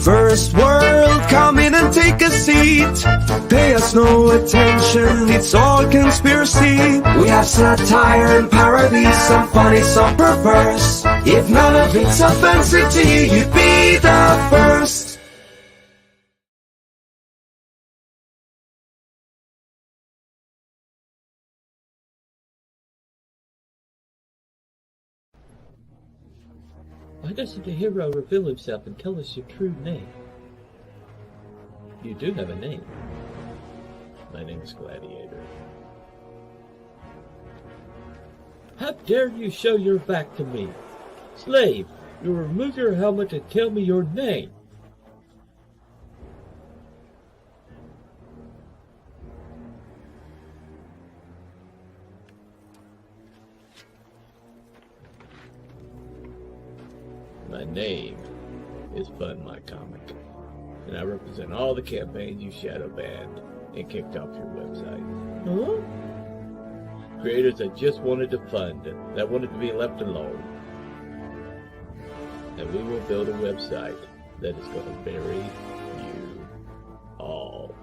First world, come in and take a seat. Pay us no attention, it's all conspiracy. We have satire and parody, some funny, some perverse. If none of it's offensive to you, you'd be the first. Why doesn't the hero reveal himself and tell us your true name? You do have a name. My name is Gladiator. How dare you show your back to me? Slave, you remove your helmet and tell me your name. My name is Fun My Comic, and I represent all the campaigns you shadow banned and kicked off your website. Huh? Creators that just wanted to fund, that wanted to be left alone. And we will build a website that is going to bury you all.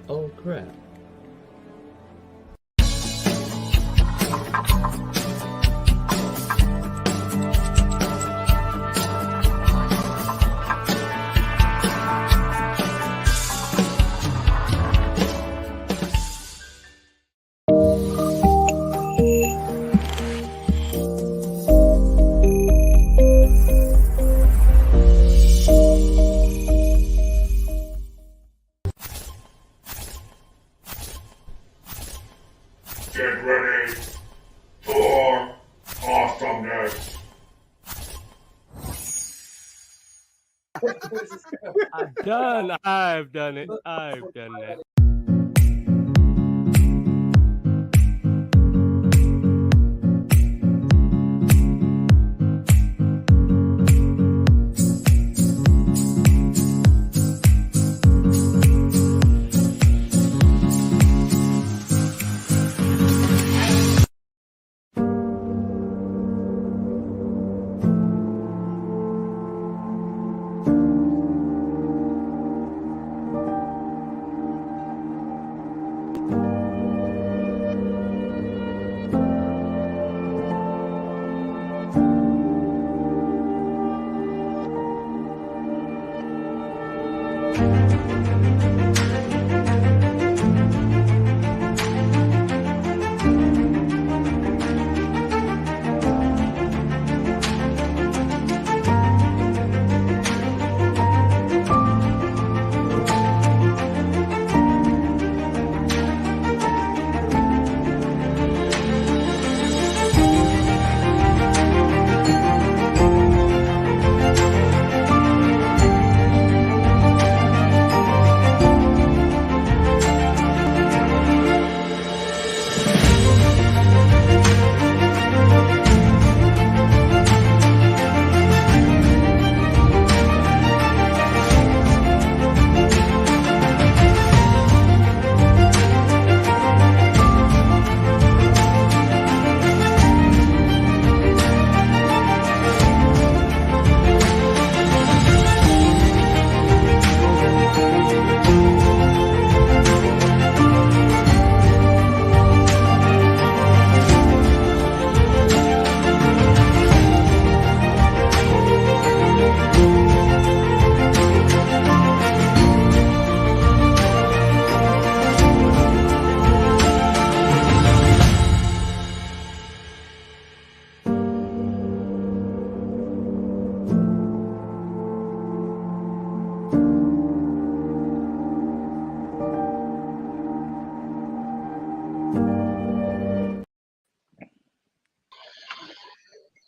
Oh crap. Get ready for awesomeness. I've done it. I've done that.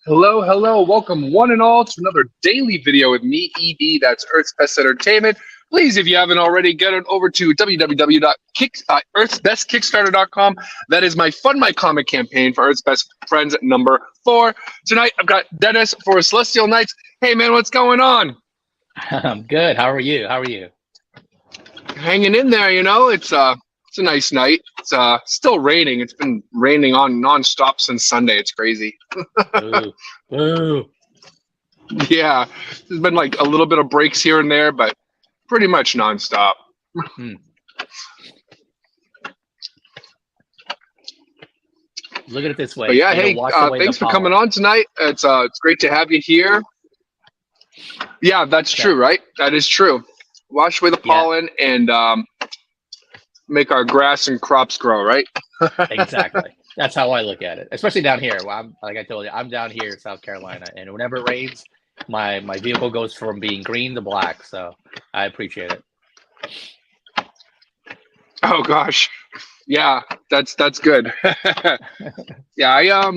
Hello, hello. Welcome one and all to another daily video with me, ED. That's Earth's Best Entertainment. Please, if you haven't already, get on over to www.earthsbestkickstarter.com. That is my Fund My Comic campaign for Earth's Best Friends number 4. Tonight, I've got Dennis for Celestial Nights. Hey, man, what's going on? I'm good. How are you? Hanging in there, you know. It's a nice night. It's still raining. It's been raining on nonstop since Sunday. It's crazy. Ooh. Yeah, there's been like a little bit of breaks here and there, but pretty much nonstop. Look at it this way. But yeah, hey, thanks for coming on tonight. It's great to have you here. Yeah, that's true, right? That is true. Wash away the pollen and make our grass and crops grow, right? Exactly. That's how I look at it, especially down here. Well, like I told you, I'm down here in South Carolina, and whenever it rains, my vehicle goes from being green to black. So I appreciate it. Oh gosh, yeah, that's good. Yeah,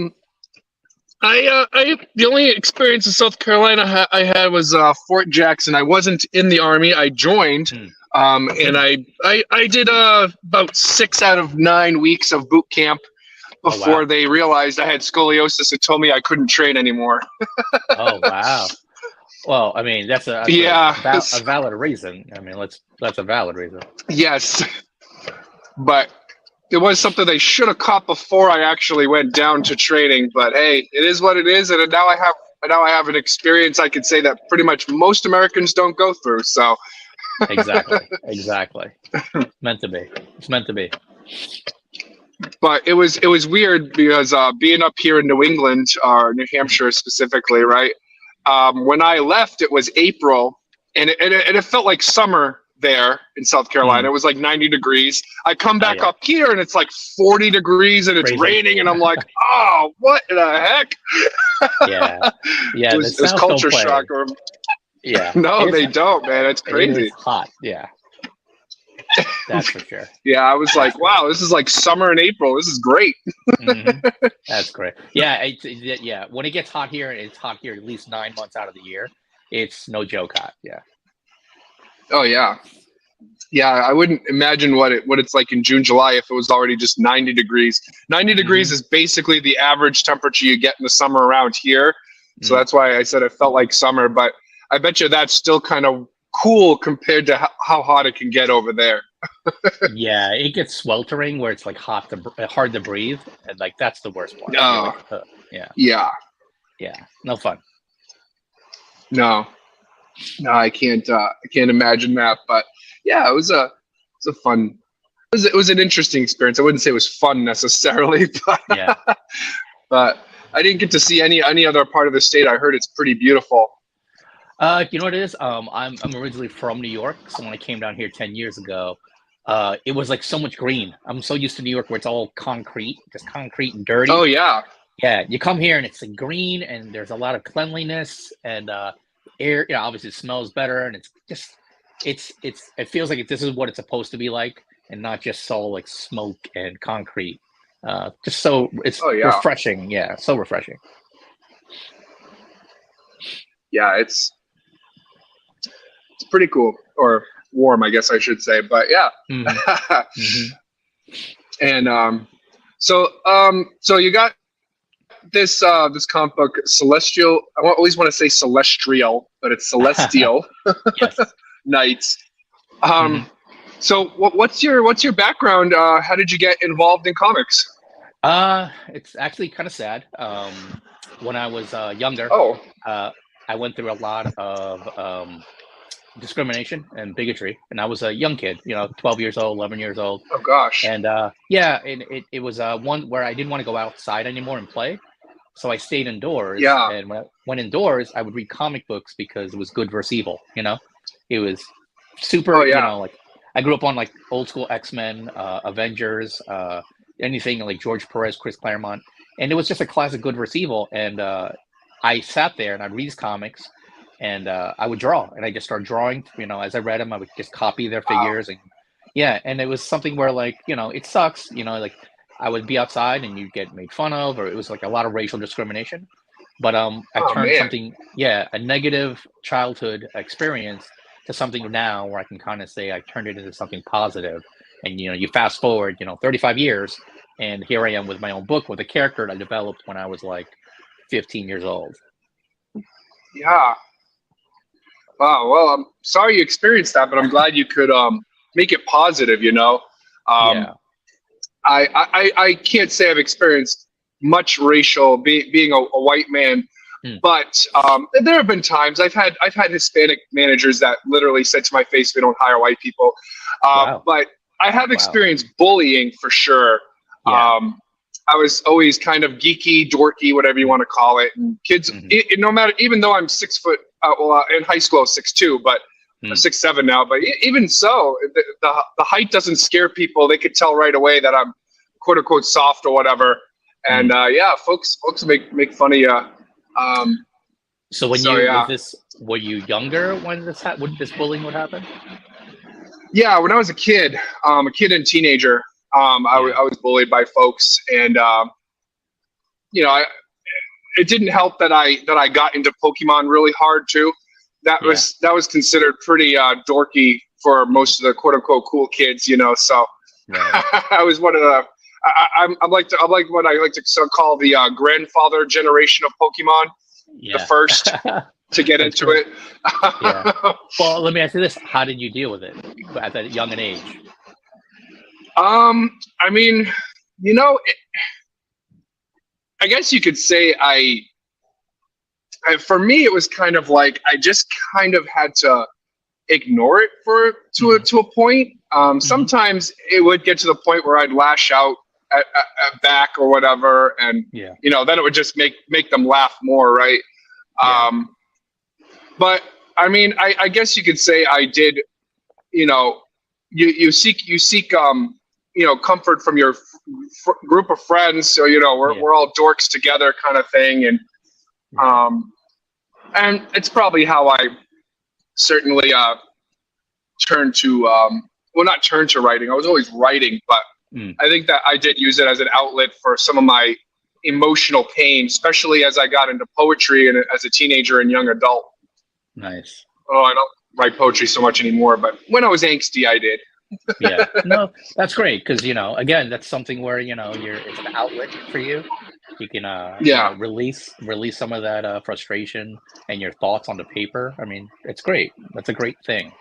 the only experience in South Carolina I had was Fort Jackson. I wasn't in the Army. I joined, and I did about 6 out of 9 weeks of boot camp before they realized I had scoliosis and told me I couldn't train anymore. Oh wow! Well, I mean that's a valid reason. I mean that's a valid reason. Yes, but it was something they should have caught before I actually went down to training. But hey, it is what it is, and now I have an experience I could say that pretty much most Americans don't go through. So exactly, meant to be. It's meant to be. But it was weird because being up here in New England or New Hampshire specifically, right? When I left, it was April, and it felt like summer there in South Carolina. It was like 90 degrees. I come back up here and it's like 40 degrees and it's raining, and I'm like, oh, what the heck? Yeah. It was culture shock. Yeah. No, they don't, man. It's crazy. It's hot. Yeah. That's for sure. Yeah, I was like, wow, this is like summer in April. This is great. That's great. Yeah, yeah. When it gets hot here, it's hot here at least 9 months out of the year. It's no joke hot. Yeah. Oh yeah, yeah. I wouldn't imagine what it's like in June, July if it was already just 90 degrees. 90 degrees is basically the average temperature you get in the summer around here. So that's why I said it felt like summer. But I bet you that's still kind of cool compared to how hot it can get over there. Yeah, it gets sweltering where it's like hard to breathe, and like that's the worst part. Yeah, no fun. No, I can't imagine that. But yeah, it was a fun. It was an interesting experience. I wouldn't say it was fun necessarily, but but I didn't get to see any other part of the state. I heard it's pretty beautiful. You know what it is? I'm originally from New York, so when I came down here 10 years ago, it was like so much green. I'm so used to New York where it's all concrete, just concrete and dirty. Oh yeah. Yeah, you come here and it's like green, and there's a lot of cleanliness, and air. You know, obviously it smells better, and it's just it feels like this is what it's supposed to be like, and not just so like smoke and concrete. Just so it's refreshing. Yeah, so refreshing. Yeah, it's pretty cool, or warm, I guess I should say. But yeah. And so you got this comic book, Celestial. I always want to say Celestial, but it's Celestial Knights. So what's your background? How did you get involved in comics? It's actually kind of sad. When I was younger, I went through a lot of discrimination and bigotry, and I was a young kid, 12 years old, 11 years old. Oh gosh. And it was one where I didn't want to go outside anymore and play, so I stayed indoors. And when I went indoors, I would read comic books because it was good versus evil. It was super. Like I grew up on like old school X-Men, Avengers, anything like George Perez, Chris Claremont, and it was just a classic good versus evil. And I sat there and I'd read these comics, and I would draw, and I just started drawing. As I read them, I would just copy their figures, and it was something where like it sucks. Like I would be outside and you'd get made fun of, or it was like a lot of racial discrimination. But I turned something, a negative childhood experience to something now where I can kind of say I turned it into something positive. And you fast forward 35 years, and here I am with my own book with a character that I developed when I was like 15 years old. Yeah. Wow. Well, I'm sorry you experienced that, but I'm glad you could make it positive. I can't say I've experienced much racial being a white man. But there have been times I've had Hispanic managers that literally said to my face, "We don't hire white people." Wow. But I have experienced bullying for sure. Yeah. I was always kind of geeky, dorky, whatever you want to call it. And kids, no matter, even though I'm 6 foot, in high school I was 6'2", but I'm 6'7" now. But even so, the height doesn't scare people. They could tell right away that I'm quote unquote soft or whatever. And folks make fun of you. So when were you younger when this bullying would happen? Yeah, when I was a kid and teenager, I was bullied by folks, and it didn't help that I got into Pokemon really hard too. That was considered pretty dorky for most of the quote unquote cool kids, So I was one of the. I'm like what I like to call the grandfather generation of Pokemon, the first to get into it. Well, let me ask you this: how did you deal with it at that young an age? I mean, I guess you could say for me, it was kind of like I just kind of had to ignore it to a point. Sometimes it would get to the point where I'd lash out at back or whatever, and then it would just make them laugh more, right? But I mean, I guess you could say I did. You seek comfort from your group of friends, so we're all dorks together, kind of thing, and it's probably how I certainly turned to not turn to writing. I was always writing, but I think that I did use it as an outlet for some of my emotional pain, especially as I got into poetry and as a teenager and young adult. Nice. Oh, I don't write poetry so much anymore, but when I was angsty, I did. Yeah, no, that's great because again, that's something where it's an outlet for you. You can release some of that frustration and your thoughts onto paper. I mean, it's great. That's a great thing,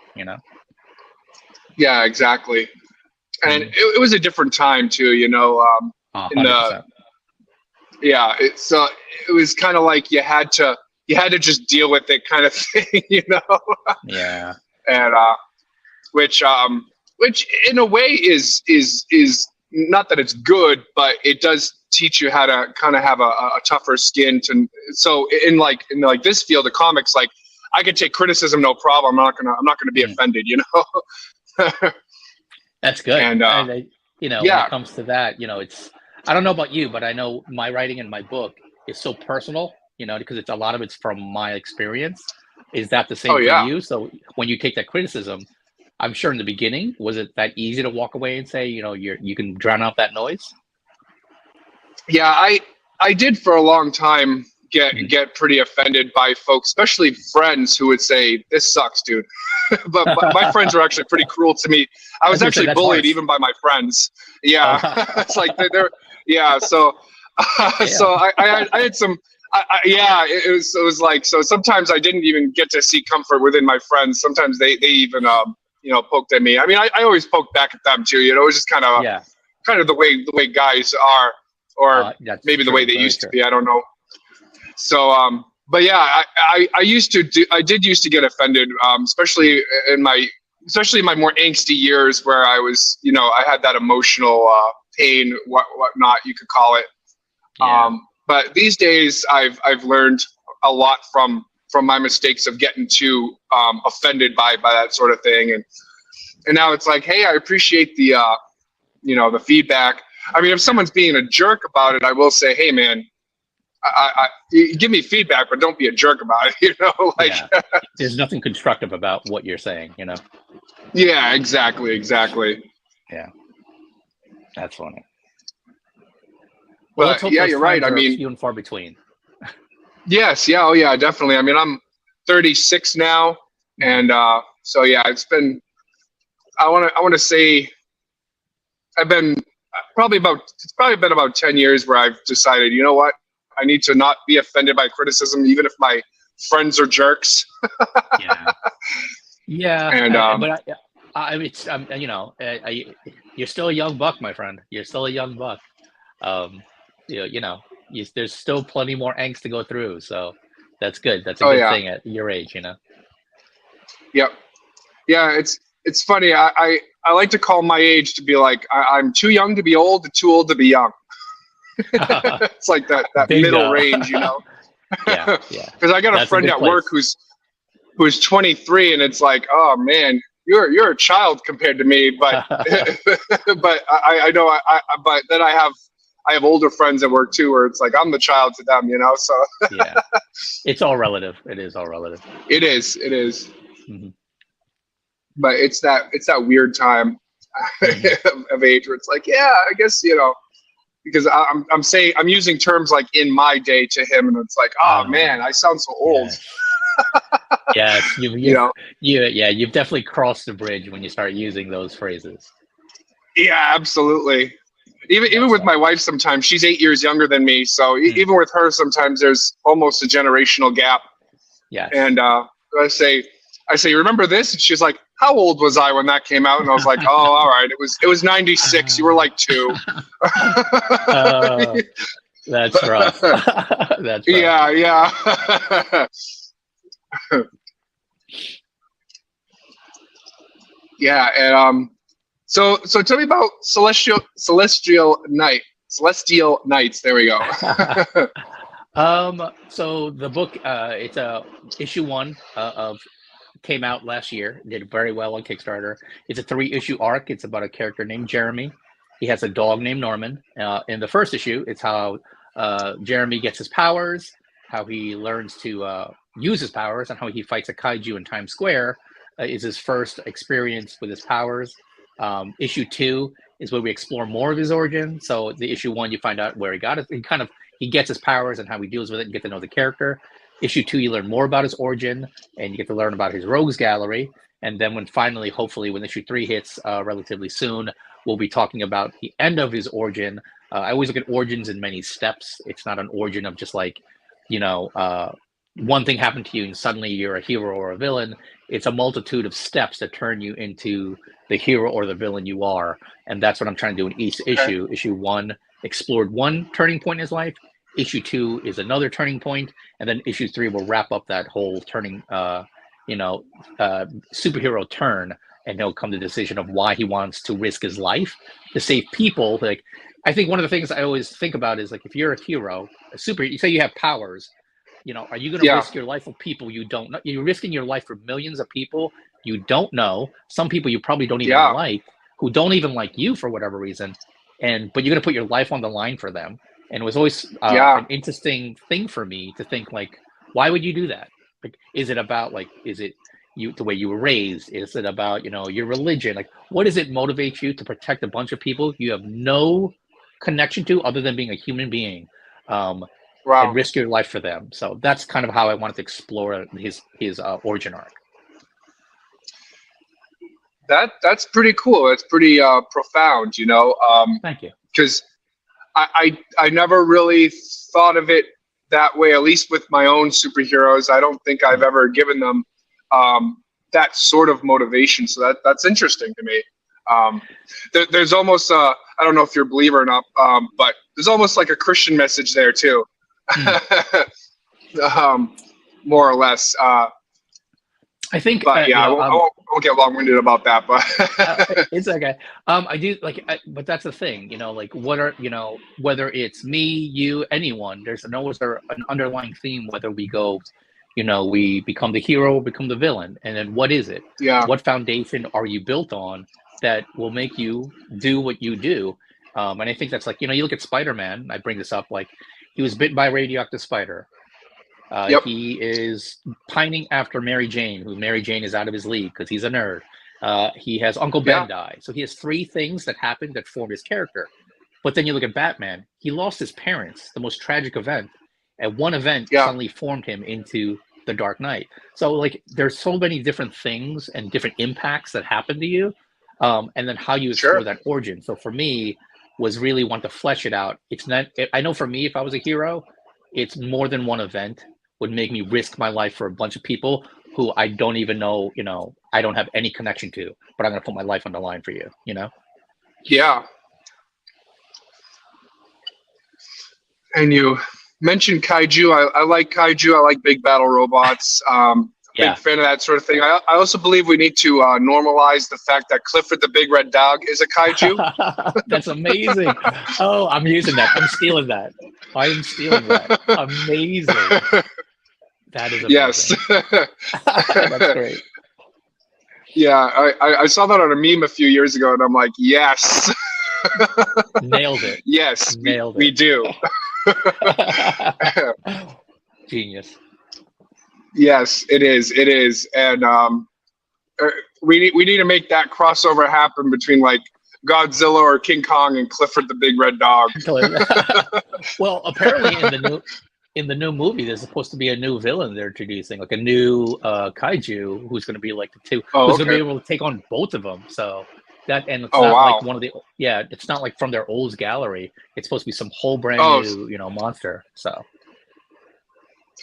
Yeah, exactly. And it was a different time too, it was kind of like you had to just deal with it, kind of thing, Yeah. And which in a way is not that it's good, but it does teach you how to kind of have a tougher skin so in this field of comics, like I can take criticism no problem. I'm not gonna be offended, That's good. And when it comes to that, I don't know about you, but I know my writing in my book is so personal, because a lot of it's from my experience. Is that the same for you? So when you take that criticism, I'm sure in the beginning, was it that easy to walk away and say, you can drown out that noise? Yeah, I did for a long time get pretty offended by folks, especially friends who would say, "This sucks, dude." but my friends were actually pretty cruel to me. I was actually bullied even by my friends. Yeah, it's like they're So so I had some. It was like, so sometimes I didn't even get to see comfort within my friends. Sometimes they even poked at me. I mean, I always poked back at them too. It was just kind of the way guys are, or maybe the way they used to be. I don't know. So but yeah, I did used to get offended, especially in my more angsty years where I was, I had that emotional pain, whatnot you could call it. But these days I've learned a lot from my mistakes of getting too offended by that sort of thing, and now it's like, hey, I appreciate the the feedback. I mean, if someone's being a jerk about it, I will say, hey man, you give me feedback, but don't be a jerk about it. There's nothing constructive about what you're saying. Yeah, exactly. Yeah, that's funny. But yeah, you're right. I mean, few and far between. Yes. Yeah. Oh yeah, definitely. I mean, I'm 36 now, and so yeah, it's been. I want to say, it's probably been about 10 years where I've decided, you know what, I need to not be offended by criticism, even if my friends are jerks. Yeah. And but you're still a young buck, my friend. You're still a young buck. There's still plenty more angst to go through. So That's good. That's a good thing at your age, you know. Yep. Yeah, it's funny. I like to call my age to be like I'm too young to be old, and too old to be young. It's like that middle range, you know. Yeah. Because I got a friend at work who's 23, and it's like, oh man, you're a child compared to me. But but I know but then I have older friends at work too, where it's like I'm the child to them, you know. So yeah, it's all relative. It is all relative. It is. Mm-hmm. But it's that weird time of age where it's like, yeah, I guess, you know, because I'm using terms like in my day to him, and it's like, oh man, I sound so old. Yes, you've definitely crossed the bridge when you start using those phrases. Yeah, absolutely. Even with my wife, sometimes she's 8 years younger than me, so even with her, sometimes there's almost a generational gap. Yeah. And I say, remember this? And she's like, how old was I when that came out? And I was like, oh, all right, it was 96. You were like 2. That's rough. That's rough. Yeah. Yeah, and so tell me about Celestial Nights. There we go. So the book, it's issue 1 of came out last year. Did very well on Kickstarter. It's a 3-issue arc. It's about a character named Jeremy. He has a dog named Norman. In the first issue, it's how Jeremy gets his powers, how he learns to use his powers, and how he fights a kaiju in Times Square. Is his first experience with his powers. Issue 2 is where we explore more of his origin. So the issue 1, you find out where he got it. He gets his powers and how he deals with it and get to know the character. Issue 2, you learn more about his origin and you get to learn about his rogues gallery. And then hopefully when issue 3 hits relatively soon, we'll be talking about the end of his origin. I always look at origins in many steps. It's not an origin of just like, one thing happened to you and suddenly you're a hero or a villain. It's a multitude of steps that turn you into the hero or the villain you are. And that's what I'm trying to do in each issue. Issue 1 explored one turning point in his life. Issue 2 is another turning point. And then issue 3 will wrap up that whole turning, superhero turn. And he'll come to the decision of why he wants to risk his life to save people. Like, I think one of the things I always think about is like, if you're a hero, you say you have powers, are you going to risk your life for people you don't know? You're risking your life for millions of people you don't know. Some people you probably don't even like, who don't even like you for whatever reason. But you're going to put your life on the line for them. And it was always an interesting thing for me to think, like, why would you do that? Like, is it about, like, is it the way you were raised? Is it about, your religion? Like, what does it motivate you to protect a bunch of people you have no connection to other than being a human being? And risk your life for them. So that's kind of how I wanted to explore his origin arc. That's pretty cool. It's pretty profound, Thank you. Because I never really thought of it that way, at least with my own superheroes. I don't think I've ever given them that sort of motivation. So that's interesting to me. There's almost I don't know if you're a believer or not, but there's almost like a Christian message there too. More or less. I think, but I won't get long-winded about that. But it's okay. I do but that's the thing, like what are, whether it's me, you, anyone, there's always an underlying theme, whether we go, we become the hero or become the villain. And then what is it? Yeah. What foundation are you built on that will make you do what you do? And I think that's like, you look at Spider-Man, I bring this up, like he was bitten by a radioactive spider. He is pining after Mary Jane, who Mary Jane is out of his league because he's a nerd. He has Uncle Ben die. So he has 3 things that happened that form his character. But then you look at Batman, he lost his parents, the most tragic event. And one event suddenly formed him into the Dark Knight. So like there's so many different things and different impacts that happen to you. And then how you explore that origin. So for me, was really want to flesh it out. It's not, I know for me, if I was a hero, it's more than one event would make me risk my life for a bunch of people who I don't even know, I don't have any connection to, but I'm going to put my life on the line for you, Yeah. And you mentioned kaiju. I like kaiju. I like big battle robots. Big fan of that sort of thing. I also believe we need to normalize the fact that Clifford the Big Red Dog is a kaiju. That's amazing. Oh, I'm using that. I'm stealing that. I am stealing that. Amazing. That is amazing. Yes. That's great. Yeah, I saw that on a meme a few years ago, and I'm like, yes. Nailed it. Yes, Nailed we do. Genius. Yes, it is. It is, and we need to make that crossover happen between like Godzilla or King Kong and Clifford the Big Red Dog. Well, apparently in the new movie, there's supposed to be a new villain they're introducing, like a new kaiju who's going to be like who's going to be able to take on both of them. So that, and it's not like one of the it's not like from their old gallery. It's supposed to be some whole brand new monster. So.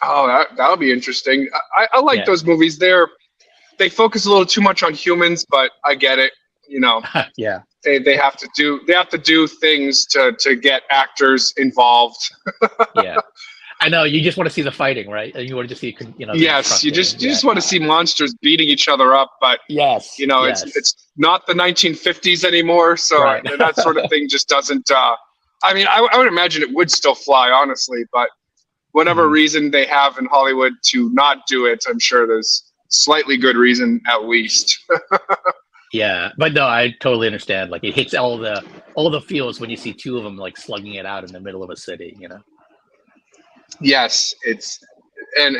Oh, that'll be interesting. I like those movies. They focus a little too much on humans, but I get it. Yeah. They have to do things to get actors involved. Yeah. I know, you just want to see the fighting, right? You want to just see, yes, you just want to see monsters beating each other up, but it's not the 1950s anymore, so that sort of thing just doesn't. I mean, I would imagine it would still fly, honestly, but whatever reason they have in Hollywood to not do it, I'm sure there's slightly good reason at least. Yeah, but no, I totally understand. Like, it hits all the feels when you see two of them like slugging it out in the middle of a city, Yes, it's and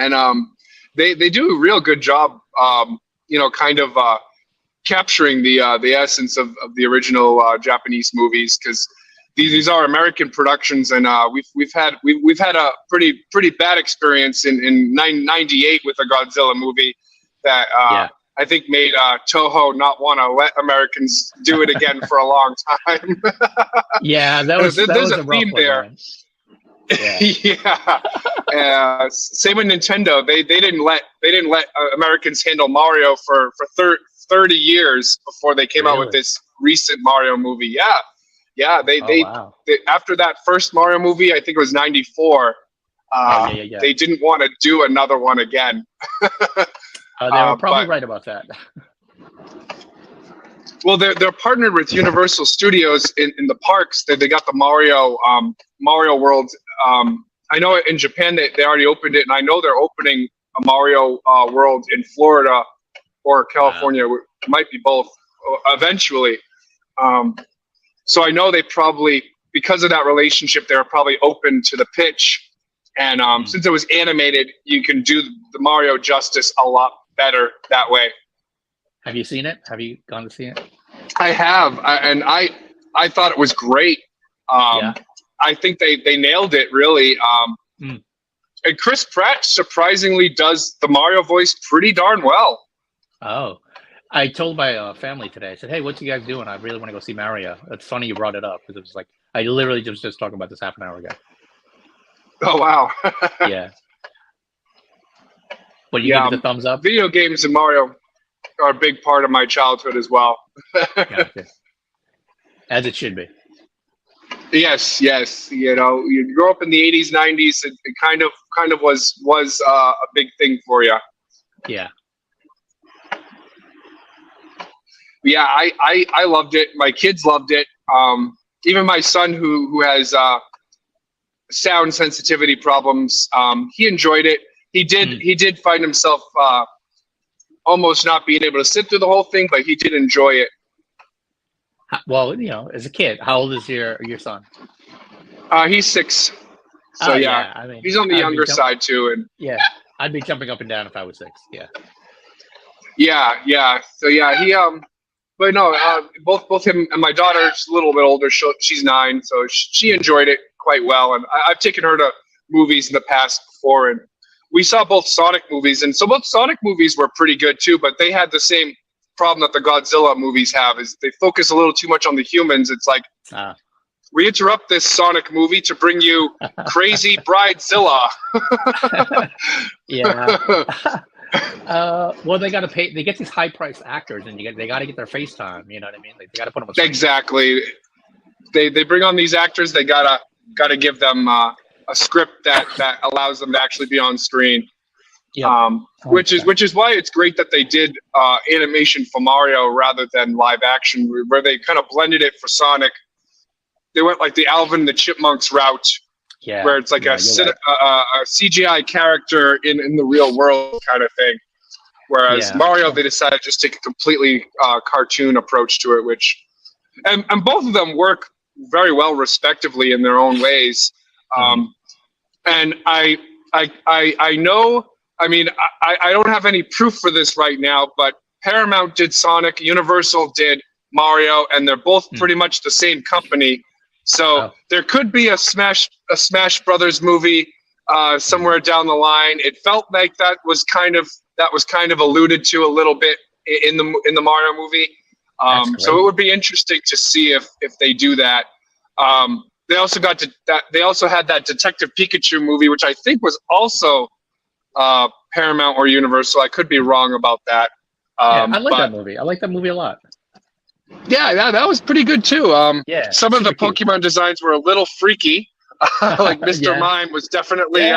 they do a real good job, kind of capturing the essence of the original Japanese movies, because these are American productions, and we've had a pretty bad experience in 98 with a Godzilla movie that I think made Toho not want to let Americans do it again for a long time. Yeah, there's a theme there. Man. Yeah. Same with Nintendo. They didn't let Americans handle Mario for 30 years before they came out with this recent Mario movie. Yeah. They after that first Mario movie, I think it was 94. They didn't want to do another one again. They were probably right about that. Well, they're partnered with Universal Studios in the parks. They got the Mario World. I know in Japan they already opened it, and I know they're opening a Mario World in Florida or California. Wow. It might be both eventually. So I know they probably, because of that relationship, they're probably open to the pitch. And since it was animated, you can do the Mario justice a lot better that way. Have you seen it? Have you gone to see it? I have, and I thought it was great. I think they nailed it, really. And Chris Pratt surprisingly does the Mario voice pretty darn well. Oh, I told my family today. I said, "Hey, what you guys doing? I really want to go see Mario." It's funny you brought it up, because it was like I literally just talking about this half an hour ago. Oh wow! Yeah. But you give it the thumbs up. Video games and Mario are a big part of my childhood as well. Gotcha. As it should be. Yes. You grow up in the 80s, 90s. It kind of was a big thing for you. Yeah. Yeah, I loved it. My kids loved it. Even my son, who has sound sensitivity problems, he enjoyed it. He did find himself almost not being able to sit through the whole thing, but he did enjoy it. Well, as a kid, how old is your son? He's 6. So I mean, he's on the younger side too, and I'd be jumping up and down if I was 6. Yeah. So he but no, both him and my daughter's a little bit older. She's 9, so she enjoyed it quite well, and I've taken her to movies in the past before, and we saw both Sonic movies, and so both Sonic movies were pretty good too, but they had the same problem that the Godzilla movies have, is they focus a little too much on the humans. It's like, we interrupt this Sonic movie to bring you crazy Bridezilla. Well, they got to pay. They get these high-priced actors, and they got to get their face time. You know what I mean? Like, they got to put them. Exactly. They bring on these actors. They gotta give them a script that allows them to actually be on screen. Yeah. Which is why it's great that they did animation for Mario rather than live action, where they kind of blended it for Sonic. They went like the Alvin and the Chipmunks route, where it's like a CGI character in the real world kind of thing. Whereas Mario, they decided to just take a completely cartoon approach to it, which and both of them work very well respectively in their own ways. And I know. I mean, I don't have any proof for this right now, but Paramount did Sonic, Universal did Mario, and they're both pretty much the same company. So there could be a Smash Brothers movie somewhere down the line. It felt like that was kind of alluded to a little bit in the Mario movie. So it would be interesting to see if they do that. They also had that Detective Pikachu movie, which I think was also Paramount or Universal. I could be wrong about that. I like that movie. I like that movie a lot. Yeah, that was pretty good too. Some of the Pokemon designs were a little freaky. Like Mr. Mime was definitely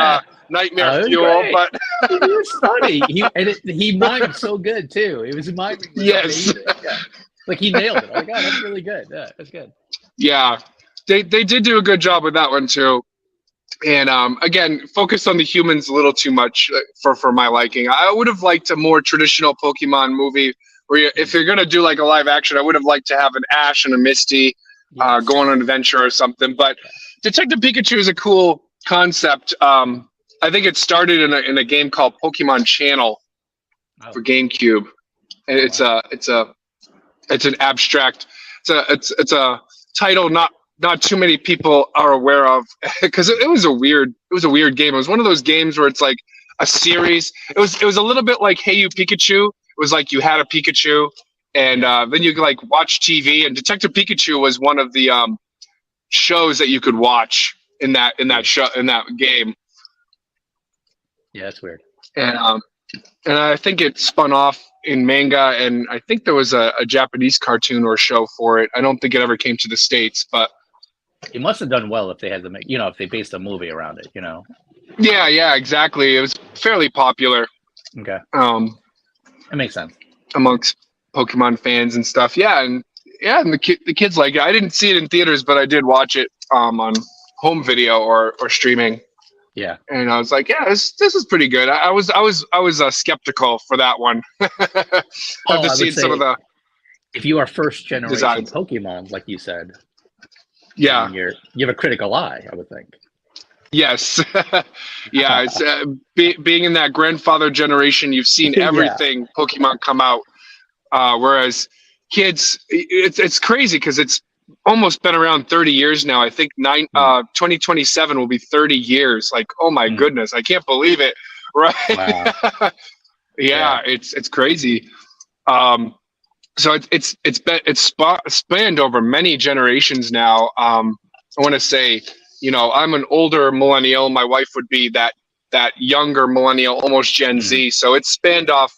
nightmare fuel, great. but it was funny. He mimed so good too. It was miming. Yes. Like he nailed it. Oh my god, that's really good. Yeah, that's good. Yeah, they did do a good job with that one too. And again, focused on the humans a little too much for my liking. I would have liked a more traditional Pokemon movie where if you're going to do like a live action, I would have liked to have an Ash and a Misty go on an adventure or something. But Detective Pikachu is a cool concept. I think it started in a game called Pokemon Channel for GameCube. And it's an abstract. It's a title not too many people are aware of because it was a weird game. It was one of those games where it's like a series. It was a little bit like Hey You Pikachu. It was like you had a Pikachu and then you could like watch TV, and Detective Pikachu was one of the shows that you could watch in that game. Yeah, that's weird. And I think it spun off in manga, and I think there was a Japanese cartoon or show for it. I don't think it ever came to the States, but it must have done well if they had to make, if they based a movie around it, Yeah, exactly. It was fairly popular. Okay. That makes sense. Amongst Pokemon fans and stuff. Yeah, and the kids like it. I didn't see it in theaters, but I did watch it on home video or streaming. Yeah. And I was like, yeah, this is pretty good. I was skeptical for that one. After seeing some of the. If you are first generation designs. Pokemon, like you said, yeah, you have a critical eye, I would think. Yes, yeah. It's being in that grandfather generation, you've seen everything Pokemon come out. Whereas kids, it's crazy because it's almost been around 30 years now. I think 2027 will be 30 years. Like, oh my goodness, I can't believe it. Right? Wow. Yeah, it's crazy. So it's spanned over many generations now. I want to say, I'm an older millennial. My wife would be that younger millennial, almost Gen Z. So it's spanned off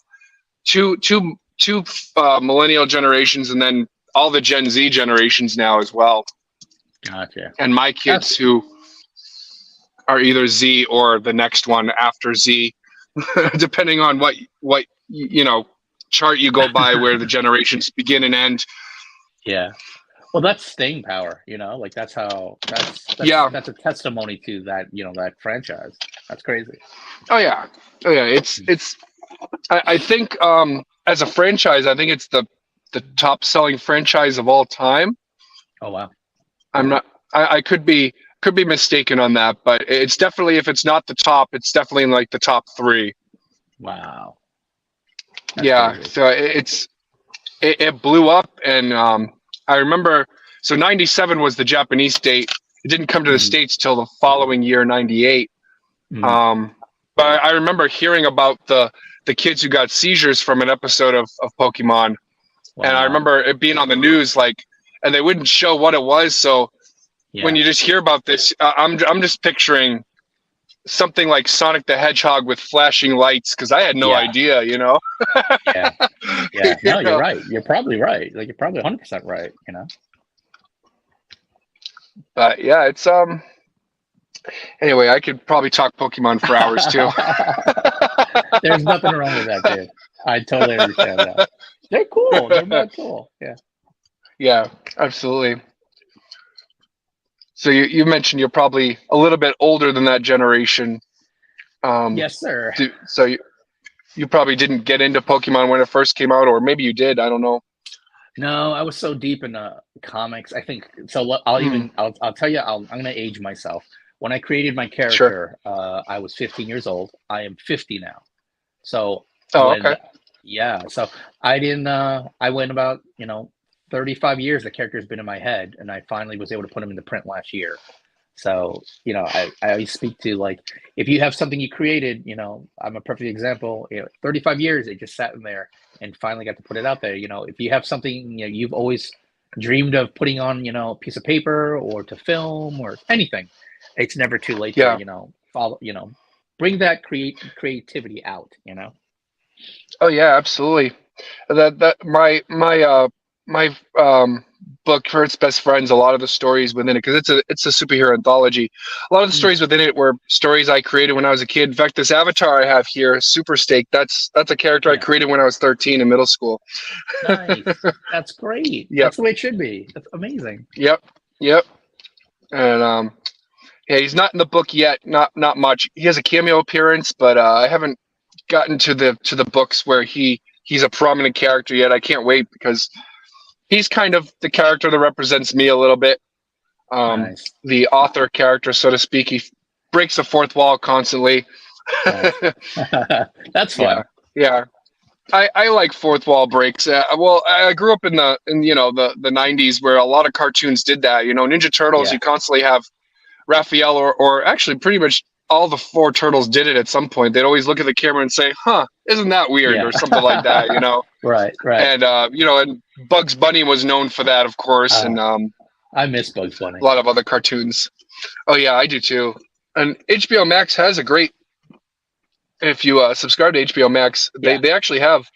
two millennial generations, and then all the Gen Z generations now as well. Gotcha. And my kids who are either Z or the next one after Z, depending on what chart you go by where the generations begin and end. Yeah. Well, that's staying power, like that's a testimony to that, that franchise. That's crazy. Oh yeah. It's I think as a franchise, I think it's the top selling franchise of all time. Oh wow. I could be mistaken on that, but it's definitely, if it's not the top, it's definitely in like the top 3. Wow. That's crazy. So it blew up, and I remember, so 97 was the Japanese date. It didn't come to the States till the following year, 98. But I remember hearing about the kids who got seizures from an episode of Pokemon. Wow. And I remember it being on the news, and they wouldn't show what it was. So when you just hear about this, I'm just picturing something like Sonic the Hedgehog with flashing lights, because I had no idea, Yeah. No, you're right. You're probably right. Like, you're probably 100% right, But yeah, it's Anyway, I could probably talk Pokemon for hours too. There's nothing wrong with that, dude. I totally understand that. They're cool. They're not cool. Yeah. Yeah, absolutely. So you mentioned you're probably a little bit older than that generation. Yes, sir. So you probably didn't get into Pokemon when it first came out, or maybe you did. I don't know. No, I was so deep in comics. I think so. I'll tell you. I'm going to age myself. When I created my character, I was 15 years old. I am 50 now. So. Okay. Yeah. So I didn't. I went about 35 years. The character's been in my head, and I finally was able to put him into print last year. So, I always speak to, like, if you have something you created, I'm a perfect example, 35 years, it just sat in there and finally got to put it out there. If you have something, you've always dreamed of putting on, a piece of paper or to film or anything, it's never too late to, follow, bring that creativity out, Oh yeah, absolutely. My book for its best friends, a lot of the stories within it, because it's a superhero anthology, a lot of the stories within it were stories I created when I was a kid. In fact, this avatar I have here, Super Steak, that's a character I created when I was 13 in middle school. Nice. That's great. Yep. That's the way it should be. That's amazing. Yep. And yeah, he's not in the book yet, not much. He has a cameo appearance, but I haven't gotten to the books where he's a prominent character yet. I can't wait, because he's kind of the character that represents me a little bit. Nice. The author character, so to speak. He breaks the fourth wall constantly. Nice. That's fun. Yeah. I like fourth wall breaks. Well, I grew up in the 90s where a lot of cartoons did that. Ninja Turtles, you constantly have Raphael or actually pretty much all the four turtles did it at some point. They'd always look at the camera and say, "Huh, isn't that weird?" or something like that, Right. And and Bugs Bunny was known for that, of course, and I miss Bugs Bunny. A lot of other cartoons. Oh yeah, I do too. And HBO Max has a great. If you subscribe to HBO Max, they actually have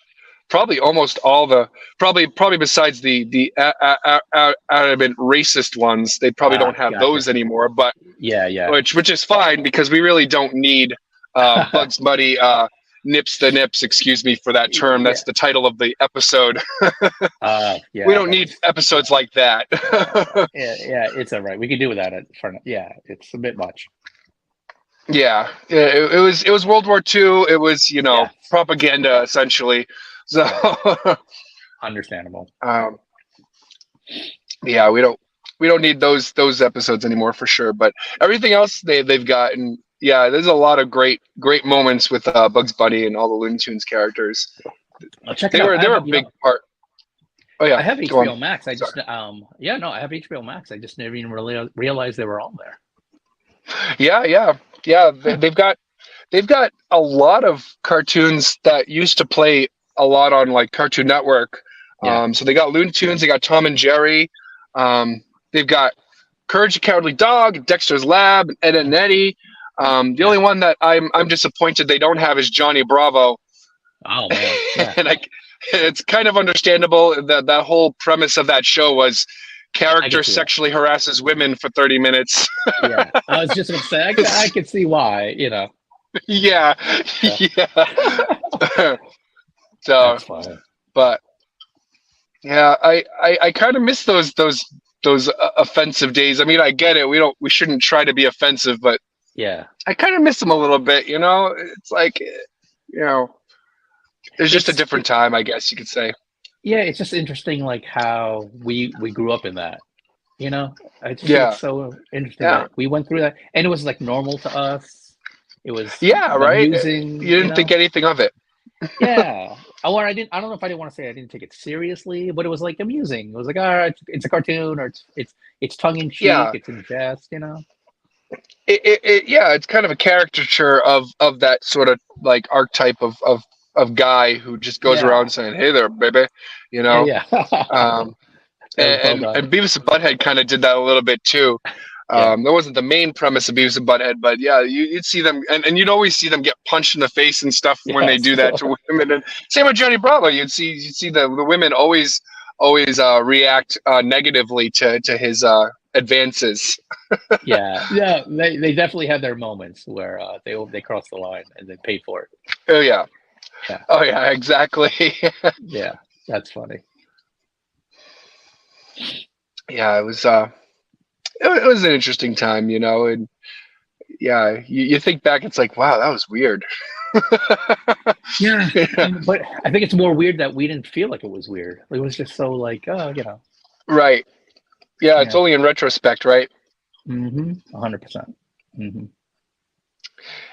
probably almost all the probably besides the adamant racist ones, they probably don't have those anymore. But which is fine, because we really don't need Bugs Bunny nips the nips. Excuse me for that term. That's the title of the episode. We don't need episodes like that. yeah, it's all right. We can do without it. It's a bit much. Yeah, it was World War II. It was propaganda essentially. So understandable. Yeah, we don't need those episodes anymore for sure. But everything else they've got, and there's a lot of great moments with Bugs Bunny and all the Looney Tunes characters. They were a big part. Oh yeah, I have HBO Max. I just I have HBO Max. I just never even really realized they were all there. Yeah. They've got a lot of cartoons that used to play a lot on like Cartoon Network. So they got Looney Tunes, they got Tom and Jerry. They've got Courage the Cowardly Dog, Dexter's Lab, Ed and Eddie. The only one that I'm disappointed they don't have is Johnny Bravo. Oh man, yeah. And it's kind of understandable that whole premise of that show was character sexually harasses women for 30 minutes. Yeah, I was just going to say I could see why. Yeah. So, but yeah, I kind of miss those offensive days. I mean, I get it. We shouldn't try to be offensive, but I kind of miss them a little bit. It's like, it's just a different time, I guess you could say. Yeah, it's just interesting, like how we grew up in that. It's so interesting that we went through that, and it was like normal to us. It was right. Amusing, you didn't think anything of it. Yeah. I don't know if I didn't want to say I didn't take it seriously, but it was like amusing. It was like, all right, it's a cartoon, or it's tongue in cheek, it's in jest, It's kind of a caricature of that sort of like archetype of guy who just goes around saying, "Hey there, baby," Yeah. And Beavis and Butthead kind of did that a little bit too. That wasn't the main premise of Beavis and Butthead, but you'd see them, and you'd always see them get punched in the face and stuff when they do that to women. And same with Johnny Bravo, you'd see the women always react negatively to his advances. yeah. They definitely had their moments where they crossed the line and they paid for it. Oh yeah. Yeah. Oh yeah, exactly. Yeah, that's funny. Yeah, it was an interesting time, you know, and yeah, you think back, it's like, wow, that was weird. Yeah. But I think it's more weird that we didn't feel like it was weird. It was just so like, oh, you know. Right. Yeah, it's only in retrospect, right? 100%. Mm-hmm.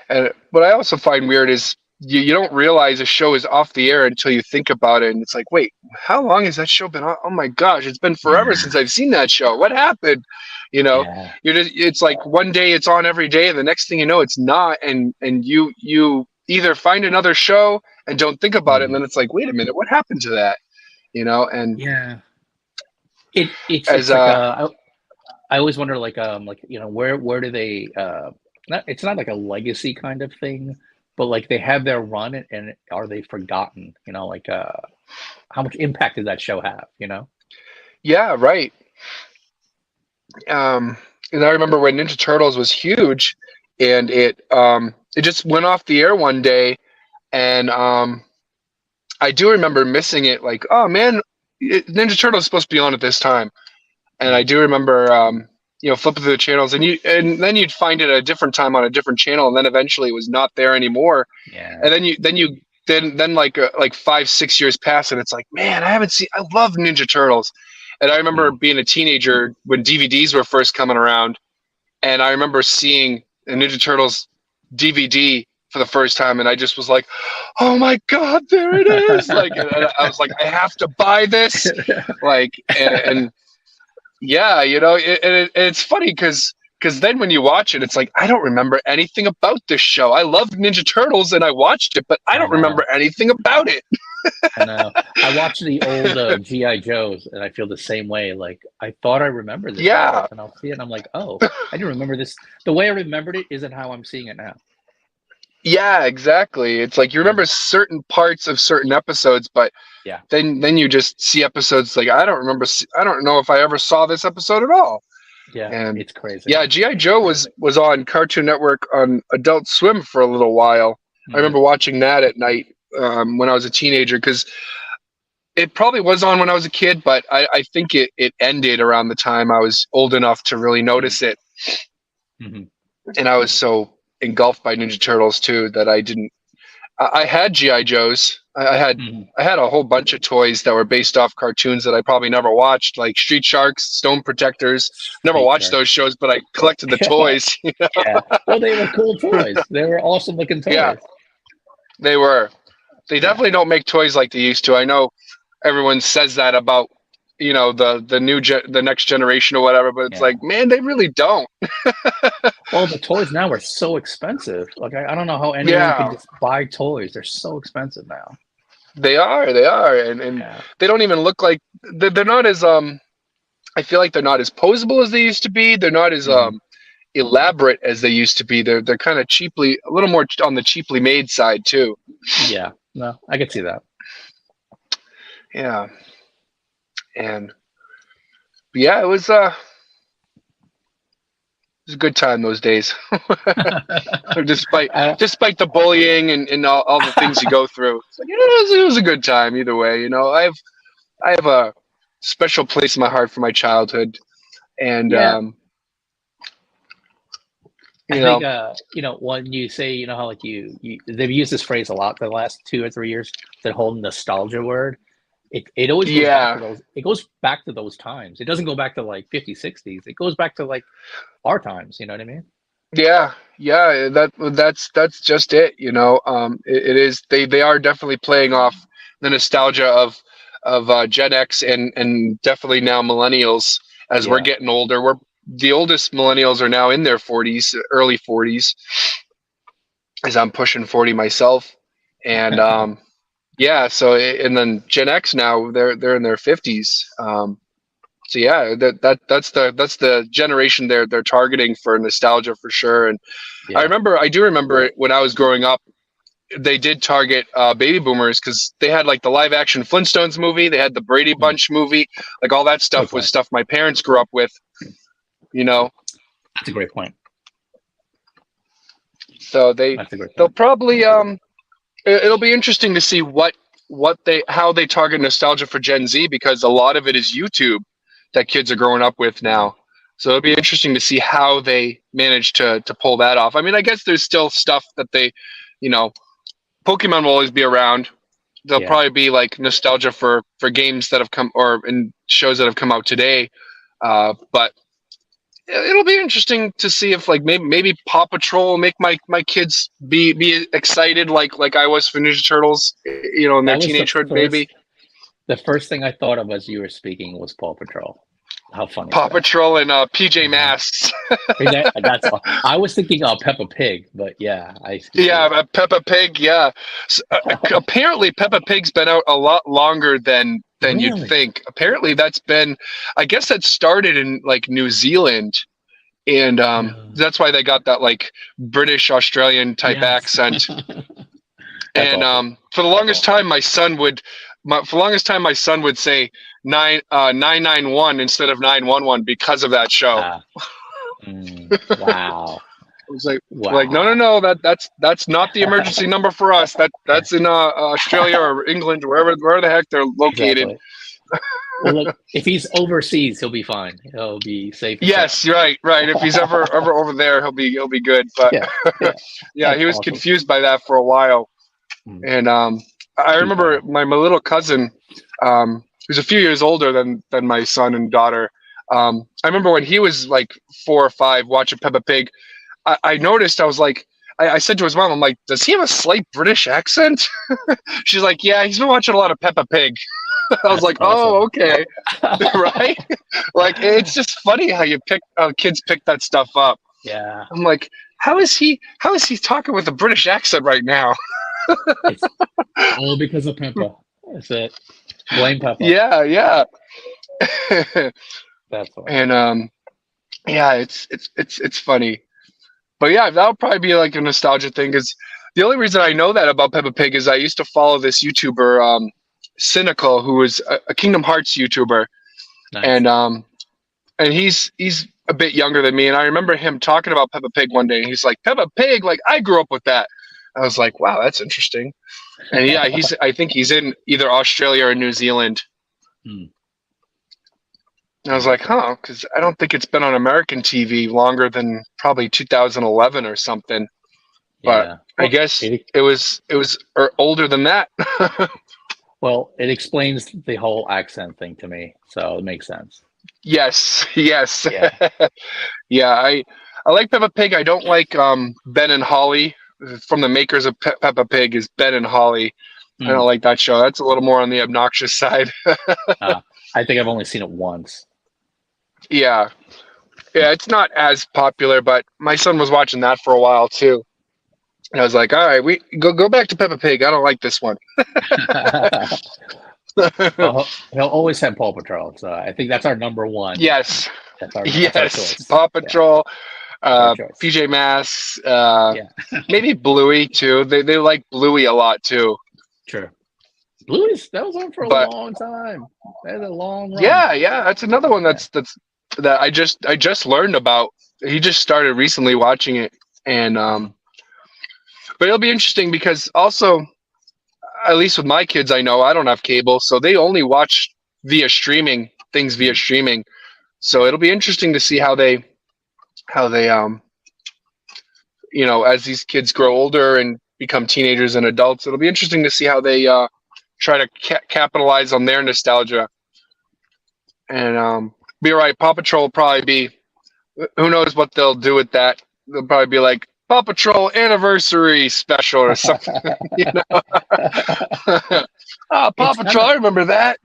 And what I also find weird is you don't realize a show is off the air until you think about it, and it's like, wait, how long has that show been on? Oh my gosh, it's been forever since I've seen that show. What happened? You know, it's like one day it's on every day, and the next thing you know, it's not, and you either find another show and don't think about it, and then it's like, wait a minute, what happened to that? You know, and it's like I always wonder, like you know, where do they? It's not like a legacy kind of thing, but like they have their run, and are they forgotten? You know, like how much impact did that show have? You know? Yeah, right. And I remember when Ninja Turtles was huge, and it just went off the air one day, and I do remember missing it. Like, oh man, Ninja Turtles is supposed to be on at this time, and I do remember you know, flipping through the channels, and then you'd find it at a different time on a different channel, and then eventually it was not there anymore. Yeah. And then like 5-6 years pass, and it's like, man, I love Ninja Turtles. And I remember being a teenager when DVDs were first coming around, and I remember seeing a Ninja Turtles DVD for the first time, and I just was like, oh my God, there it is. Like, and I was like, I have to buy this. Like, and yeah, you know, it's funny because then when you watch it, it's like, I don't remember anything about this show. I loved Ninja Turtles and I watched it, but I don't remember anything about it. I know. I watched the old G.I. Joes, and I feel the same way. Like, I thought I remembered this. Yeah. And I'll see it, and I'm like, oh, I didn't remember this. The way I remembered it isn't how I'm seeing it now. Yeah, exactly. It's like you remember certain parts of certain episodes, but then you just see episodes like, I don't know if I ever saw this episode at all. Yeah, and it's crazy. Yeah, G.I. Joe was on Cartoon Network on Adult Swim for a little while. I remember watching that at night when I was a teenager, because it probably was on when I was a kid, but I think it ended around the time I was old enough to really notice it. And I was so engulfed by Ninja Turtles too that I had G.I. Joes. I had a whole bunch of toys that were based off cartoons that I probably never watched, like Street Sharks, Stone Protectors. Never watched those shows, but I collected the toys. You know? Yeah. Well, they were cool toys. They were awesome looking toys. Yeah, they were. They definitely don't make toys like they used to. I know everyone says that about, you know, the next generation or whatever, but it's like, man, they really don't. Well, the toys now are so expensive. Like, I don't know how anyone can just buy toys. They're so expensive now. They are, and they don't even look like they're not as I feel like they're not as posable as they used to be. They're not as elaborate as they used to be. They're kind of a little more on the cheaply made side too. Yeah, no, I could see that. Yeah, and yeah, it was a good time those days. despite the bullying and all the things you go through. It's like, it was a good time either way. You know, I have a special place in my heart for my childhood, and I think you know, when you say, you know, how like they've used this phrase a lot the last 2 or 3 years, that whole nostalgia word. It always goes back to those. It goes back to those times. It doesn't go back to like 50s, 60s. It goes back to like our times. You know what I mean? Yeah. That's just it. You know, it is. They are definitely playing off the nostalgia of Gen X and definitely now millennials as we're getting older. The oldest millennials are now in their 40s, early 40s, as I'm pushing 40 myself, and yeah. So and then Gen X now they're in their 50s. So yeah, that's the generation they're targeting for nostalgia for sure. And I do remember when I was growing up, they did target baby boomers because they had like the live action Flintstones movie, they had the Brady Bunch movie, like all that stuff was stuff my parents grew up with. you know. That's a great point. So they'll probably it'll be interesting to see how they target nostalgia for Gen Z, because a lot of it is YouTube that kids are growing up with now. So it'll be interesting to see how they manage to pull that off. I mean, I guess there's still stuff that they, you know, Pokemon will always be around. There'll probably be like nostalgia for games that have come or in shows that have come out today. But it'll be interesting to see if like maybe Paw Patrol will make my kids be excited like I was for Ninja Turtles, you know, in their teenagehood. Maybe the first thing I thought of as you were speaking was Paw Patrol. How funny! Paw Patrol and PJ Masks. That's I was thinking Peppa Pig, but yeah, Peppa Pig. Yeah, so, apparently Peppa Pig's been out a lot longer than you'd think. Apparently that's been, I guess that started in like New Zealand, and that's why they got that like British Australian type accent. And awesome. For the longest time, my son would say 991 instead of 911 because of that show. Wow. I was like, no, that's not the emergency number for us. That's in Australia or England, where the heck they're located. Exactly. Well, look, if he's overseas, he'll be fine. He'll be safe. Yes, right. If he's ever over there, he'll be good. But yeah, he was awesome. Confused by that for a while. And I remember my little cousin, who's a few years older than my son and daughter. I remember when he was like 4 or 5 watching Peppa Pig, I noticed, I was like, I said to his mom, I'm like, does he have a slight British accent? She's like, yeah, he's been watching a lot of Peppa Pig. I was like, awesome. Oh, okay. Right? Like, it's just funny how kids pick that stuff up. Yeah. I'm like, how is he talking with a British accent right now? It's all because of Peppa. That's it. Blame Peppa. Yeah. That's funny. And it's funny. But yeah, that'll probably be like a nostalgia thing, because the only reason I know that about Peppa Pig is I used to follow this YouTuber, Cynical, who was a Kingdom Hearts YouTuber. Nice. And he's a bit younger than me, and I remember him talking about Peppa Pig one day, and he's like, Peppa Pig, like I grew up with that. I was like, wow, that's interesting. And yeah, I think he's in either Australia or New Zealand. And I was like, because I don't think it's been on American TV longer than probably 2011 or something. But I guess it was older than that. Well, it explains the whole accent thing to me, so it makes sense. Yes. Yeah. I like Peppa Pig. I don't like Ben and Holly. From the makers of Peppa Pig is Ben and Holly. I don't like that show. That's a little more on the obnoxious side. I think I've only seen it once. Yeah, it's not as popular, but my son was watching that for a while too. And I was like, all right, we go back to Peppa Pig. I don't like this one. Well, he'll always have Paw Patrol, so I think that's our number one. Yes. That's our choice. Paw Patrol, PJ Masks, maybe Bluey too. They like Bluey a lot too. Sure. Bluey's that was on for a long time. That's a long run. Yeah. That's another one that I just learned about. He just started recently watching it, and but it'll be interesting because also, at least with my kids, I know I don't have cable, so they only watch via streaming. So it'll be interesting to see how they as these kids grow older and become teenagers and adults, it'll be interesting to see how they try to capitalize on their nostalgia. And be right. Paw Patrol will probably be, who knows what they'll do with that. They'll probably be like, Paw Patrol anniversary special or something. Paw Patrol, I remember that.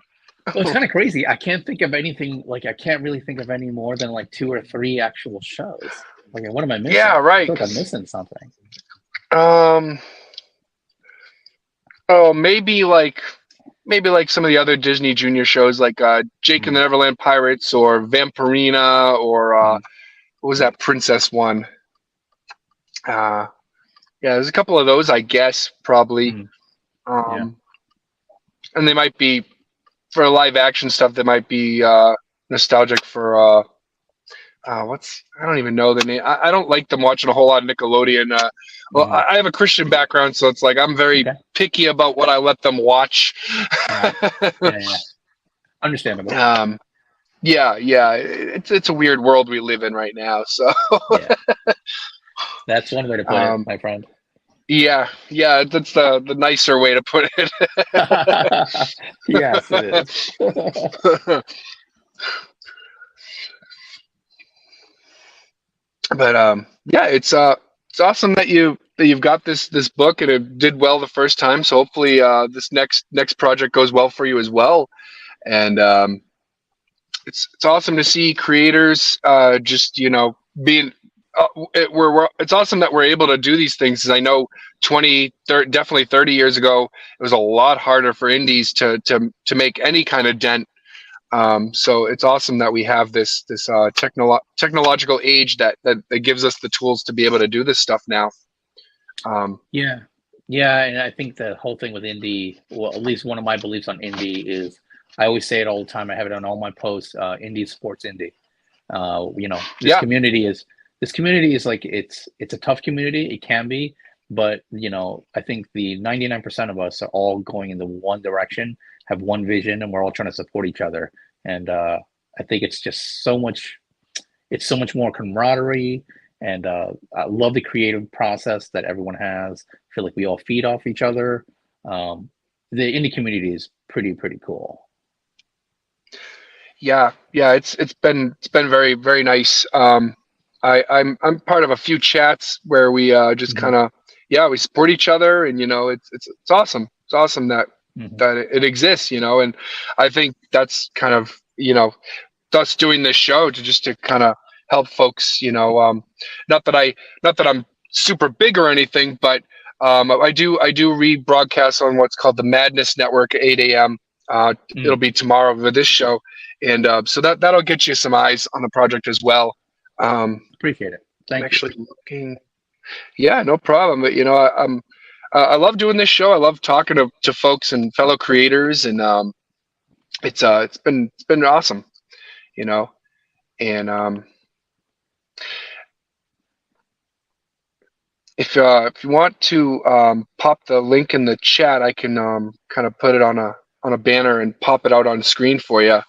Well, it's kind of crazy. I can't think of anything, I can't really think of any more than 2 or 3 actual shows. What am I missing? Yeah, right. I feel like I'm missing something. Maybe some of the other Disney Junior shows, like Jake and the Neverland Pirates, or Vampirina, or what was that Princess one? There's a couple of those, I guess, probably. And they might be, for live action stuff, that might be nostalgic for I don't even know the name. I don't like them watching a whole lot of Nickelodeon. Well, I have a Christian background, so it's like I'm very picky about what I let them watch. Yeah. Understandable. Yeah. It's a weird world we live in right now. So that's one way to put it, my friend. Yeah, that's the nicer way to put it. Yes, it is. But it's awesome that you've got this book, and it did well the first time. So hopefully this next project goes well for you as well. And it's awesome to see creators just being. It's awesome that we're able to do these things. Because I know definitely 30 years ago, it was a lot harder for indies to make any kind of dent. So it's awesome that we have this technological age that gives us the tools to be able to do this stuff now. Yeah, and I think the whole thing with indie, well, at least one of my beliefs on indie is, I always say it all the time. I have it on all my posts. Indie supports indie. This community is like it's a tough community. It can be, but I think the 99% of us are all going in the one direction, have one vision, and we're all trying to support each other. And I think it's just so much more camaraderie. And I love the creative process that everyone has. I feel like we all feed off each other. The indie community is pretty cool. Yeah, it's been very, very nice. I'm part of a few chats where we just kind of we support each other, and it's awesome. It's awesome that it exists, and I think that's kind of us doing this show to kind of help folks, not that I'm super big or anything, but I do rebroadcast on what's called the Madness Network at 8 a.m. It'll be tomorrow with this show, and so that'll get you some eyes on the project as well. Appreciate it. I'm actually looking. Yeah, no problem. But I love doing this show. I love talking to folks and fellow creators, and it's been awesome, and if you want to pop the link in the chat, I can kind of put it on a banner and pop it out on screen for you.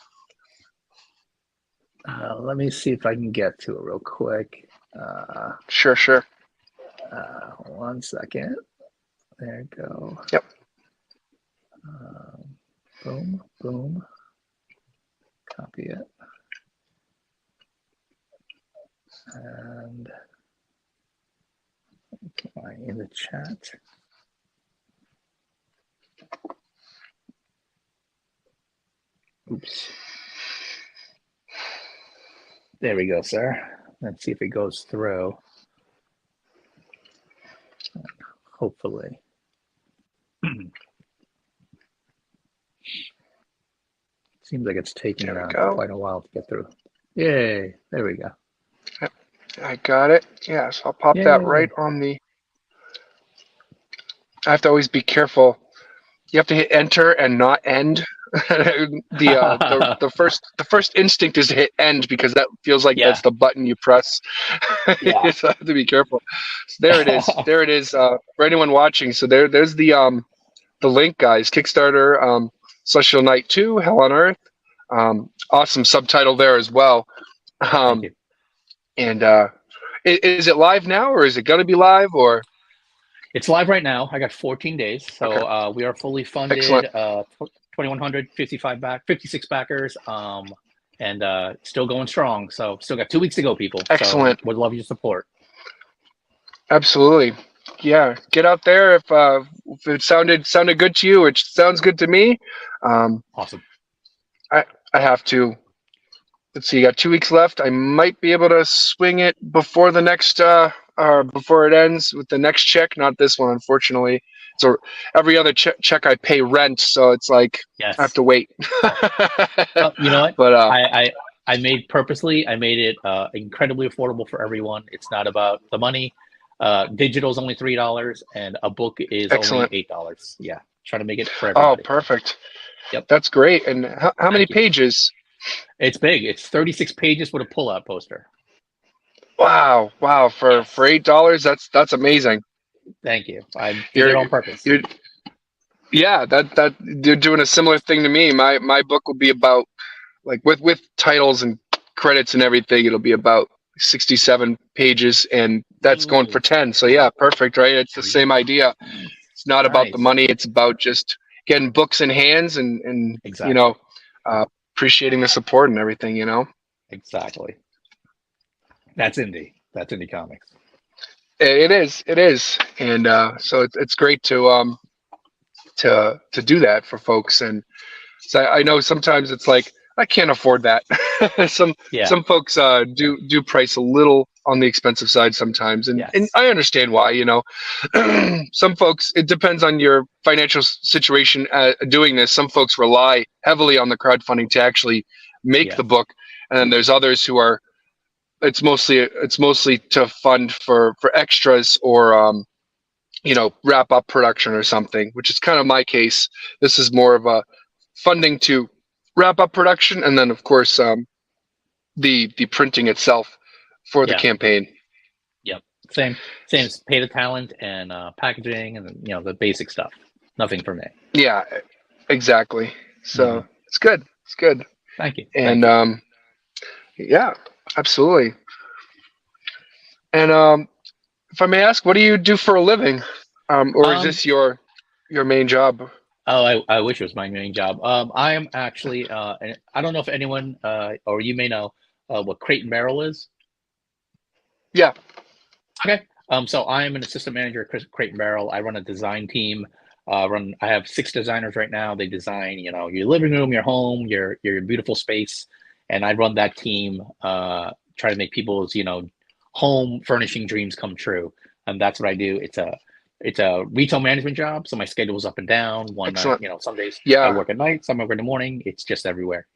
Let me see if I can get to it real quick. Sure. 1 second. There you go. Yep. Boom. Copy it. And in the chat. Oops. There we go, sir. Let's see if it goes through. Hopefully. Seems like it's taking quite a while to get through. Yay, there we go. Yep. I got it. Yeah, so I'll pop that right on the... I have to always be careful. You have to hit enter and not end. the first instinct is to hit end, because that feels like that's the button you press. So I have to be careful. So there it is. There it is. For anyone watching, so there's the link, guys. Kickstarter, Celestial Night 2, Hell on Earth. Awesome subtitle there as well. And is it live now, or is it going to be live, or? It's live right now. I got 14 days, so we are fully funded. Excellent. 2,100, 56 backers, and still going strong. So still got 2 weeks to go, people. Excellent. So would love your support. Absolutely. Yeah, get out there if it sounded good to you, which sounds good to me. Awesome. I have to. Let's see. You got 2 weeks left. I might be able to swing it before the next, before it ends with the next check. Not this one, unfortunately. So every other check I pay rent, so it's like I have to wait. You know what? But I made it incredibly affordable for everyone. It's not about the money. Digital is only $3, and a book is only $8. Yeah, try to make it for everybody. Oh, perfect. Yep, that's great. And how many pages? It's big. It's 36 pages with a pull-out poster. Wow. For $8, that's amazing. Thank you. I did it on purpose. Yeah, that you're doing a similar thing to me. My book will be about, like, with titles and credits and everything, it'll be about 67 pages, and that's going for 10. So yeah, perfect, right? It's the same idea. It's not about the money. It's about just getting books in hands and Exactly. Appreciating the support and everything, Exactly. That's indie. That's indie comics. It is, and so it's great to do that for folks. And so I know sometimes it's like, I can't afford that. Some folks do price a little on the expensive side sometimes, and I understand why. Some folks, it depends on your financial situation doing this. Some folks rely heavily on the crowdfunding to actually make the book, and then there's others who are. It's mostly to fund for extras or wrap up production or something, which is kind of my case. This is more of a funding to wrap up production, and then of course the printing itself for the campaign. Yep, same as pay the talent and packaging and the basic stuff. Nothing for me. Yeah, exactly. So it's good. Thank you. And yeah, absolutely. And if I may ask, what do you do for a living, or is this your main job? Oh, I wish it was my main job. I am actually, I don't know if anyone, or you may know, what Crate and Barrel is. Yeah. Okay. So I am an assistant manager at Crate and Barrel. I run a design team. I have 6 designers right now. They design, your living room, your home, your beautiful space, and I run that team. Try to make people's, home furnishing dreams come true, and that's what I do. It's a retail management job, so my schedule is up and down. Some days I work at night, some I work in the morning. It's just everywhere,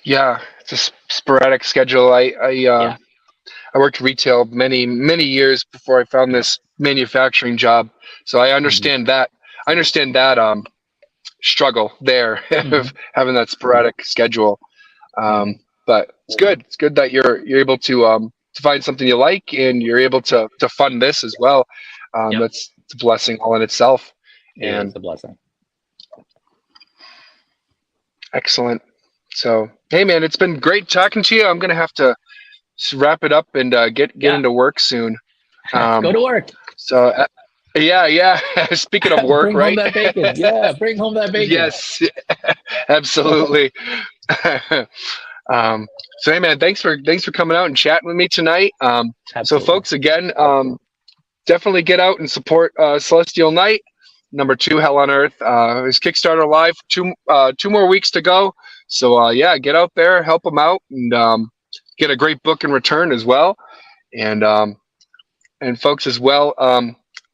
Yeah, it's a sporadic schedule. I worked retail many years before I found this manufacturing job, so I understand that. I understand that struggle there of having that sporadic schedule. But it's good. It's good that you're able to find something you like, and you're able to fund this as well. That's a blessing all in itself. And it's a blessing. Excellent. So, hey man, it's been great talking to you. I'm gonna have to wrap it up and get into work soon. Go to work. So, yeah. Speaking of work, bring right? Home that bacon. Yeah, bring home that bacon. Yes, absolutely. So hey man, thanks for coming out and chatting with me tonight. So folks, again, definitely get out and support Celestial Night. Number 2, Hell on Earth. Is Kickstarter live. 2 more weeks to go. So get out there, help them out, and get a great book in return as well. And folks as well,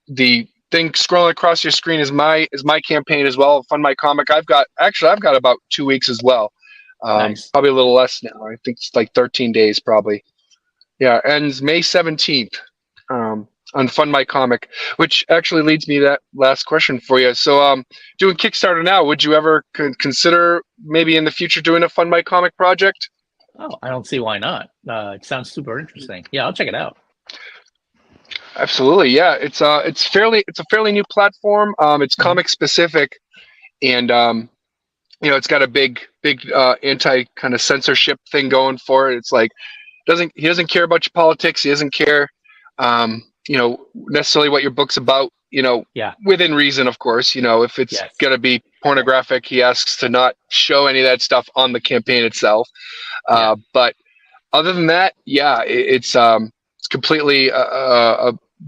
the thing scrolling across your screen is my campaign as well. Fund My Comic. I've got about 2 weeks as well. Nice. Probably a little less now. I think it's like 13 days probably. Yeah, ends May 17th on Fund My Comic, which actually leads me to that last question for you. So doing Kickstarter now, would you ever consider maybe in the future doing a Fund My Comic project? Oh, I don't see why not. It sounds super interesting. Yeah, I'll check it out. Absolutely. Yeah, it's a fairly new platform. It's comic specific, and it's got a big anti kind of censorship thing going for it. It's like he doesn't care about your politics. He doesn't care, necessarily what your book's about. Within reason, of course. If it's gonna be pornographic, he asks to not show any of that stuff on the campaign itself. But other than that, it's completely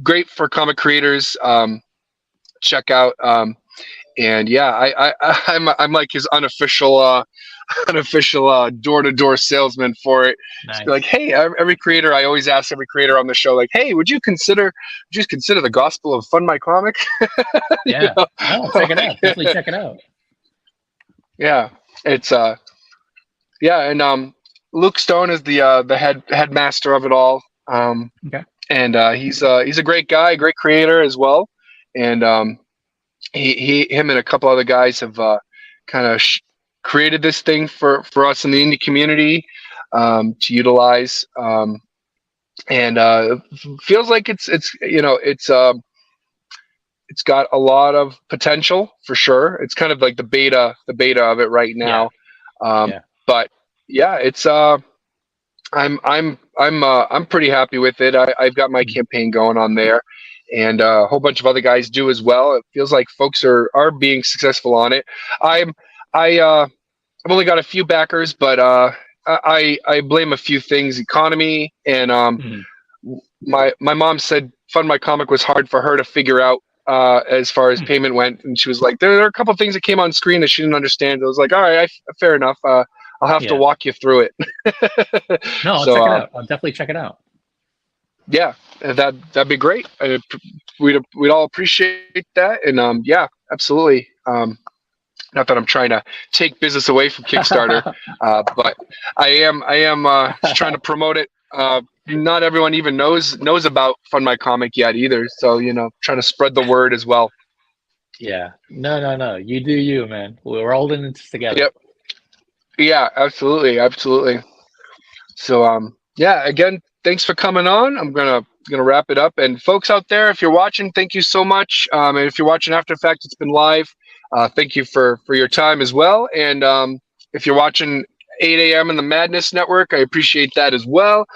great for comic creators. Check out. And I'm like his unofficial door-to-door salesman for it. Nice. Like, hey, every creator, I always ask every creator on the show, like, hey, would you consider the gospel of Fund My Comic? Yeah, check it out. Definitely check it out. Yeah, it's and Luke Stone is the headmaster of it all. Okay. And he's a great guy, great creator as well, and him and a couple other guys have kind of created this thing for us in the indie community to utilize. and feels like it's got a lot of potential for sure. It's kind of like the beta of it right now. But yeah, it's I'm pretty happy with it. I've got my campaign going on there, and a whole bunch of other guys do as well. It feels like folks are being successful on it. I've only got a few backers, but I blame a few things: economy, and my mom said Fund My Comic was hard for her to figure out as far as payment went, and she was like, there are a couple things that came on screen that she didn't understand. I was like, all right, fair enough. I'll have to walk you through it. No, I'll check it out. I'll definitely check it out. Yeah, that'd be great. We'd all appreciate that, and yeah, absolutely. Not that I'm trying to take business away from Kickstarter, but I am just trying to promote it. Not everyone even knows about Fund My Comic yet either, so trying to spread the word as well. Yeah, no, you do you, man. We're all in this together. Yep. Yeah, absolutely. So yeah, again, thanks for coming on. I'm gonna wrap it up. And folks out there, if you're watching, thank you so much. And if you're watching after the fact, it's been live. Thank you for your time as well. And if you're watching 8 a.m. in the Madness Network, I appreciate that as well.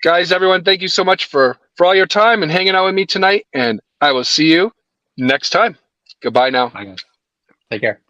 Guys, everyone, thank you so much for all your time and hanging out with me tonight. And I will see you next time. Goodbye now. Bye, guys. Take care.